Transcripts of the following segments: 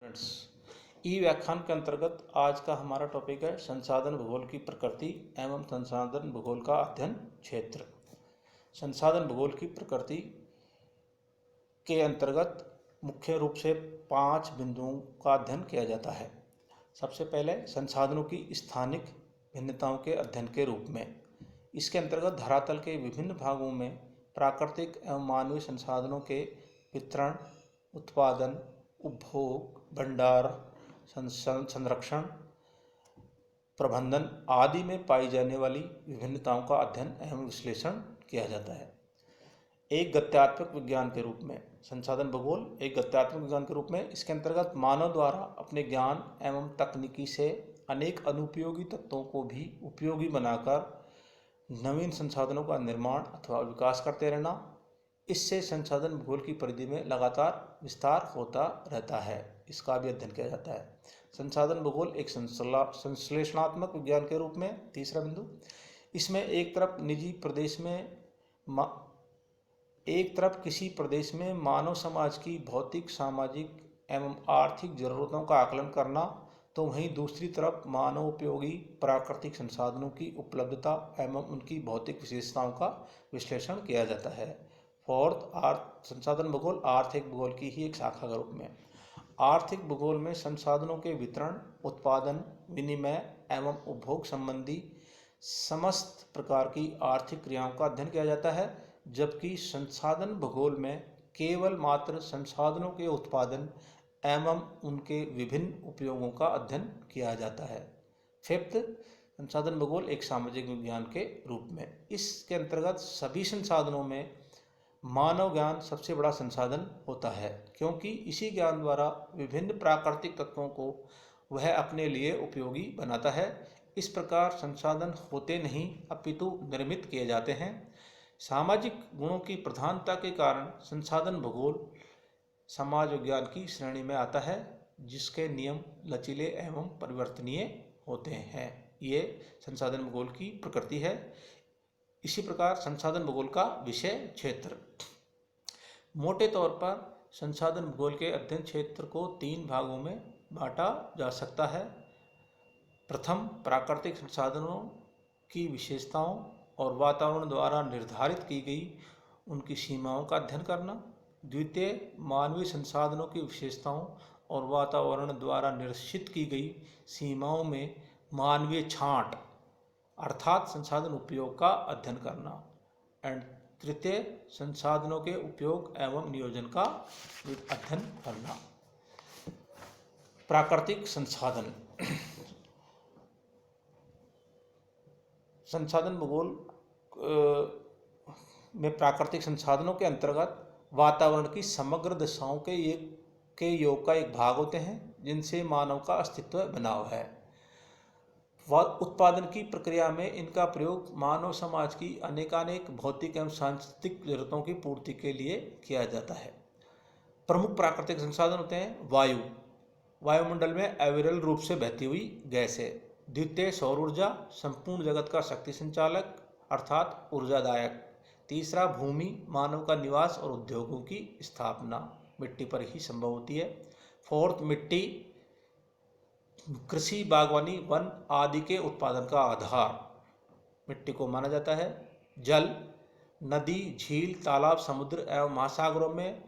Friends, ई व्याख्यान के अंतर्गत आज का हमारा टॉपिक है संसाधन भूगोल की प्रकृति एवं संसाधन भूगोल का अध्ययन क्षेत्र। संसाधन भूगोल की प्रकृति के अंतर्गत मुख्य रूप से 5 बिंदुओं का अध्ययन किया जाता है। सबसे पहले संसाधनों की स्थानिक भिन्नताओं के अध्ययन के रूप में। इसके अंतर्गत धरातल के विभिन्न भागों में प्राकृतिक एवं मानवीय संसाधनों के वितरण, उत्पादन, उपभोग, भंडार, संरक्षण, प्रबंधन आदि में पाई जाने वाली विभिन्नताओं का अध्ययन एवं विश्लेषण किया जाता है। एक गत्यात्मक विज्ञान के रूप में संसाधन भूगोल एक गत्यात्मक विज्ञान के रूप में इसके अंतर्गत मानव द्वारा अपने ज्ञान एवं तकनीकी से अनेक अनुपयोगी तत्वों को भी उपयोगी बनाकर नवीन संसाधनों का निर्माण अथवा विकास करते रहना, इससे संसाधन भूगोल की परिधि में लगातार विस्तार होता रहता है। इसका भी अध्ययन किया जाता है। संसाधन भूगोल एक संश्लेषणात्मक विज्ञान के रूप में तीसरा बिंदु, इसमें एक तरफ किसी प्रदेश में मानव समाज की भौतिक, सामाजिक एवं आर्थिक जरूरतों का आकलन करना, तो वहीं दूसरी तरफ मानव उपयोगी प्राकृतिक संसाधनों की उपलब्धता एवं उनकी भौतिक विशेषताओं का विश्लेषण किया जाता है। संसाधन भूगोल आर्थिक भूगोल की ही एक शाखा के रूप में। आर्थिक भूगोल में संसाधनों के वितरण, उत्पादन, विनिमय एवं उपभोग संबंधी समस्त प्रकार की आर्थिक क्रियाओं का अध्ययन किया जाता है, जबकि संसाधन भूगोल में केवल मात्र संसाधनों के उत्पादन एवं उनके विभिन्न उपयोगों का अध्ययन किया जाता है। फिफ्थ, संसाधन भूगोल एक सामाजिक विज्ञान के रूप में। इसके अंतर्गत सभी संसाधनों में मानव ज्ञान सबसे बड़ा संसाधन होता है, क्योंकि इसी ज्ञान द्वारा विभिन्न प्राकृतिक तत्वों को वह अपने लिए उपयोगी बनाता है। इस प्रकार संसाधन होते नहीं अपितु निर्मित किए जाते हैं। सामाजिक गुणों की प्रधानता के कारण संसाधन भूगोल समाज विज्ञान की श्रेणी में आता है, जिसके नियम लचीले एवं परिवर्तनीय होते हैं। ये संसाधन भूगोल की प्रकृति है। इसी प्रकार संसाधन भूगोल का विषय क्षेत्र। मोटे तौर पर संसाधन भूगोल के अध्ययन क्षेत्र को 3 भागों में बांटा जा सकता है। प्रथम, प्राकृतिक संसाधनों की विशेषताओं और वातावरण द्वारा निर्धारित की गई उनकी सीमाओं का अध्ययन करना। द्वितीय, मानवीय संसाधनों की विशेषताओं और वातावरण द्वारा निश्चित की गई सीमाओं में मानवीय छांट अर्थात संसाधन उपयोग का अध्ययन करना। एंड तृतीय, संसाधनों के उपयोग एवं नियोजन का अध्ययन करना। प्राकृतिक संसाधन। संसाधन भूगोल में प्राकृतिक संसाधनों के अंतर्गत वातावरण की समग्र दशाओं के योग का एक भाग होते हैं, जिनसे मानव का अस्तित्व बना हुआ है। उत्पादन की प्रक्रिया में इनका प्रयोग मानव समाज की अनेकानेक भौतिक एवं सांस्कृतिक जरूरतों की पूर्ति के लिए किया जाता है। प्रमुख प्राकृतिक संसाधन होते हैं वायु। वायुमंडल में अविरल रूप से बहती हुई गैस है। द्वितीय, सौर ऊर्जा, संपूर्ण जगत का शक्ति संचालक अर्थात ऊर्जादायक। तीसरा, भूमि, मानव का निवास और उद्योगों की स्थापना मिट्टी पर ही संभव होती है। फोर्थ, मिट्टी, कृषि, बागवानी, वन आदि के उत्पादन का आधार मिट्टी को माना जाता है। जल, नदी, झील, तालाब, समुद्र एवं महासागरों में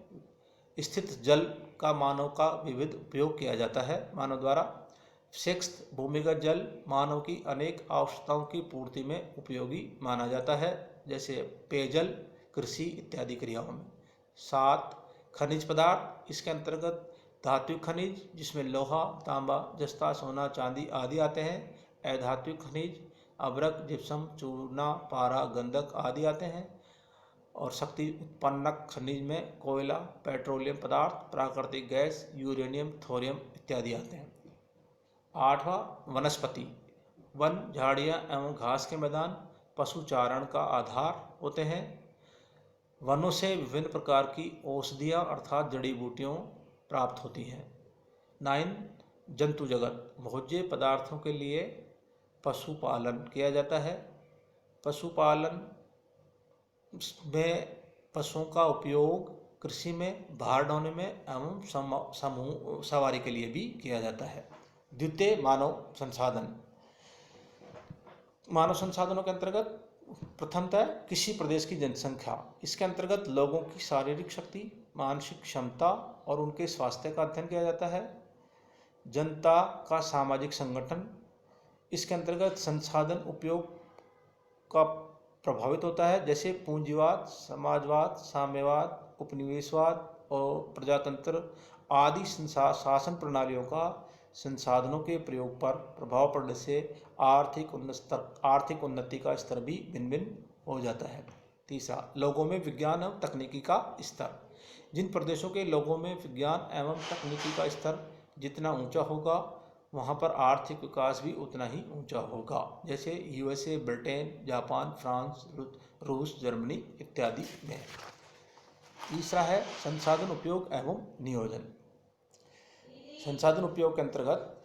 स्थित जल का मानव का विविध उपयोग किया जाता है मानव द्वारा। सिक्स्थ, भूमिगत जल मानव की अनेक आवश्यकताओं की पूर्ति में उपयोगी माना जाता है, जैसे पेयजल, कृषि इत्यादि क्रियाओं में। 7, खनिज पदार्थ। इसके अंतर्गत धात्विक खनिज, जिसमें लोहा, तांबा, जस्ता, सोना, चांदी आदि आते हैं। अधात्विक खनिज, अभ्रक, जिप्सम, चूना, पारा, गंधक आदि आते हैं। और शक्ति उत्पन्नक खनिज में कोयला, पेट्रोलियम पदार्थ, प्राकृतिक गैस, यूरेनियम, थोरियम इत्यादि आते हैं। 8वां, वनस्पति। वन, झाड़ियाँ एवं घास के मैदान पशु चारण का आधार होते हैं। वनों से विभिन्न प्रकार की औषधियाँ अर्थात जड़ी बूटियों प्राप्त होती हैं। 9, जंतु जगत। भोज्य पदार्थों के लिए पशुपालन किया जाता है। पशुपालन में पशुओं का उपयोग कृषि में, भार ढोने में एवं समूह सवारी के लिए भी किया जाता है। द्वितीय, मानव संसाधन। मानव संसाधनों के अंतर्गत प्रथमतः किसी प्रदेश की जनसंख्या, इसके अंतर्गत लोगों की शारीरिक शक्ति, मानसिक क्षमता और उनके स्वास्थ्य का अध्ययन किया जाता है। जनता का सामाजिक संगठन, इसके अंतर्गत संसाधन उपयोग का प्रभावित होता है, जैसे पूंजीवाद, समाजवाद, साम्यवाद, उपनिवेशवाद और प्रजातंत्र आदि शासन प्रणालियों का संसाधनों के प्रयोग पर प्रभाव पड़ने से आर्थिक उन्नति का स्तर भी भिन्न भिन्न हो जाता है। तीसरा, लोगों में विज्ञान एवं तकनीकी का स्तर। जिन प्रदेशों के लोगों में विज्ञान एवं तकनीकी का स्तर जितना ऊंचा होगा, वहाँ पर आर्थिक विकास भी उतना ही ऊंचा होगा, जैसे यूएसए, ब्रिटेन, जापान, फ्रांस, रूस, जर्मनी इत्यादि में। तीसरा है संसाधन उपयोग एवं नियोजन। संसाधन उपयोग के अंतर्गत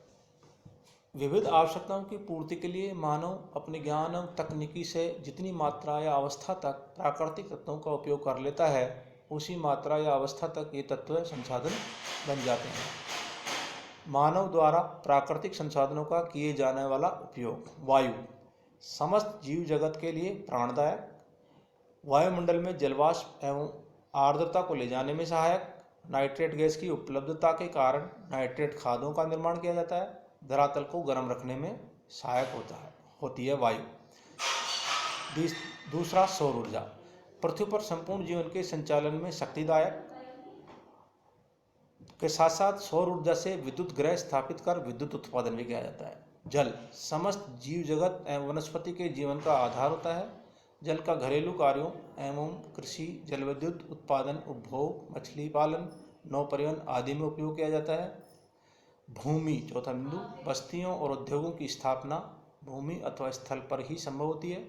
विविध आवश्यकताओं की पूर्ति के लिए मानव अपने ज्ञान एवं तकनीकी से जितनी मात्रा या अवस्था तक प्राकृतिक तत्वों का उपयोग कर लेता है, उसी मात्रा या अवस्था तक ये तत्व संसाधन बन जाते हैं। मानव द्वारा प्राकृतिक संसाधनों का किए जाने वाला उपयोग। वायु, समस्त जीव जगत के लिए प्राणदायक, वायुमंडल में जलवाष्प एवं आर्द्रता को ले जाने में सहायक, नाइट्रेट गैस की उपलब्धता के कारण नाइट्रेट खादों का निर्माण किया जाता है, धरातल को गर्म रखने में सहायक होती है वायु। दूसरा, सौर ऊर्जा, पृथ्वी पर संपूर्ण जीवन के संचालन में शक्तिदायक के साथ साथ सौर ऊर्जा से विद्युत ग्रह स्थापित कर विद्युत उत्पादन भी किया जाता है। जल, समस्त जीव जगत एवं वनस्पति के जीवन का आधार होता है। जल का घरेलू कार्यों एवं कृषि, जल विद्युत उत्पादन, उपभोग, मछली पालन, नौ परिवहन आदि में उपयोग किया जाता है। भूमि, चौथा बिंदु, बस्तियों और उद्योगों की स्थापना भूमि अथवा स्थल पर ही संभव होती है।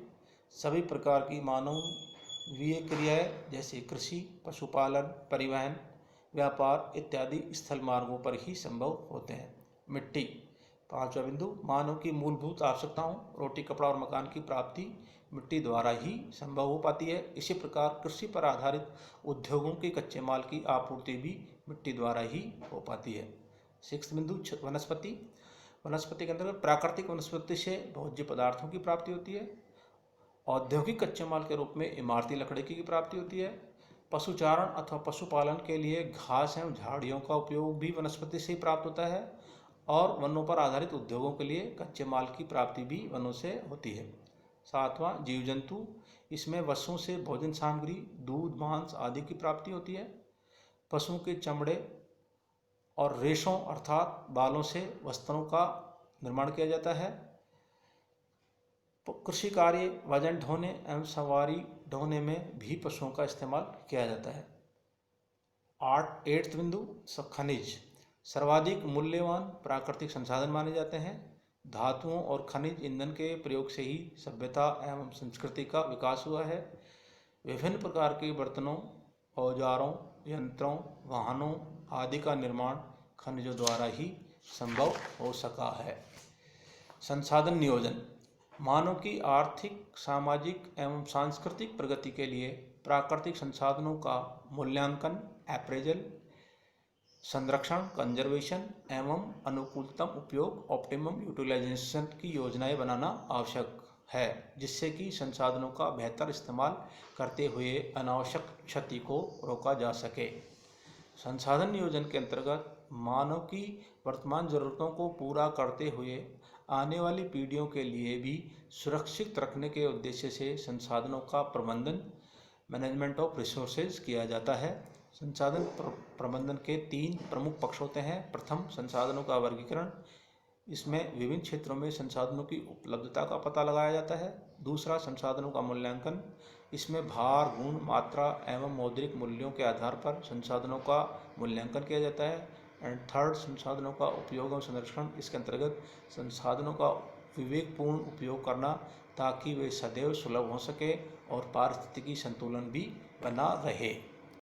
सभी प्रकार की मानवीय क्रियाएं जैसे कृषि, पशुपालन, परिवहन, व्यापार इत्यादि स्थल मार्गों पर ही संभव होते हैं। मिट्टी, पांचवा बिंदु, मानव की मूलभूत आवश्यकताओं रोटी, कपड़ा और मकान की प्राप्ति मिट्टी द्वारा ही संभव हो पाती है। इसी प्रकार कृषि पर आधारित उद्योगों के कच्चे माल की आपूर्ति भी मिट्टी द्वारा ही हो पाती है। सिक्स्थ बिंदु, वनस्पति। वनस्पति के अंतर्गत प्राकृतिक वनस्पति से भोज्य पदार्थों की प्राप्ति होती है। औद्योगिक कच्चे माल के रूप में इमारती लकड़ी की प्राप्ति होती है। पशुचारण अथवा पशुपालन के लिए घास एवं झाड़ियों का उपयोग भी वनस्पति से ही प्राप्त होता है और वनों पर आधारित उद्योगों के लिए कच्चे माल की प्राप्ति भी वनों से होती है। सातवां, जीव जंतु, इसमें वसुओं से भोजन सामग्री, दूध, मांस आदि की प्राप्ति होती है। पशुओं के चमड़े और रेशों अर्थात बालों से वस्त्रों का निर्माण किया जाता है। कृषि कार्य, वजन ढोने एवं सवारी ढोने में भी पशुओं का इस्तेमाल किया जाता है। एट्थ बिंदु, खनिज, सर्वाधिक मूल्यवान प्राकृतिक संसाधन माने जाते हैं। धातुओं और खनिज ईंधन के प्रयोग से ही सभ्यता एवं संस्कृति का विकास हुआ है। विभिन्न प्रकार के बर्तनों, औजारों, यंत्रों, वाहनों आदि का निर्माण खनिजों द्वारा ही संभव हो सका है। संसाधन नियोजन, मानव की आर्थिक, सामाजिक एवं सांस्कृतिक प्रगति के लिए प्राकृतिक संसाधनों का मूल्यांकन, अप्रेजल, संरक्षण, कंजर्वेशन एवं अनुकूलतम उपयोग, ऑप्टिमम यूटिलाइजेशन की योजनाएं बनाना आवश्यक है, जिससे कि संसाधनों का बेहतर इस्तेमाल करते हुए अनावश्यक क्षति को रोका जा सके। संसाधन नियोजन के अंतर्गत मानव की वर्तमान ज़रूरतों को पूरा करते हुए आने वाली पीढ़ियों के लिए भी सुरक्षित रखने के उद्देश्य से संसाधनों का प्रबंधन, मैनेजमेंट ऑफ रिसोर्सेज किया जाता है। संसाधन प्रबंधन के 3 प्रमुख पक्ष होते हैं। प्रथम, संसाधनों का वर्गीकरण, इसमें विभिन्न क्षेत्रों में संसाधनों की उपलब्धता का पता लगाया जाता है। दूसरा, संसाधनों का मूल्यांकन, इसमें भार, गुण, मात्रा एवं मौद्रिक मूल्यों के आधार पर संसाधनों का मूल्यांकन किया जाता है। एंड थर्ड, संसाधनों का उपयोग एवं संरक्षण, इसके अंतर्गत संसाधनों का विवेकपूर्ण उपयोग करना ताकि वे सदैव सुलभ हो सके और पारिस्थितिकी संतुलन भी बना रहे।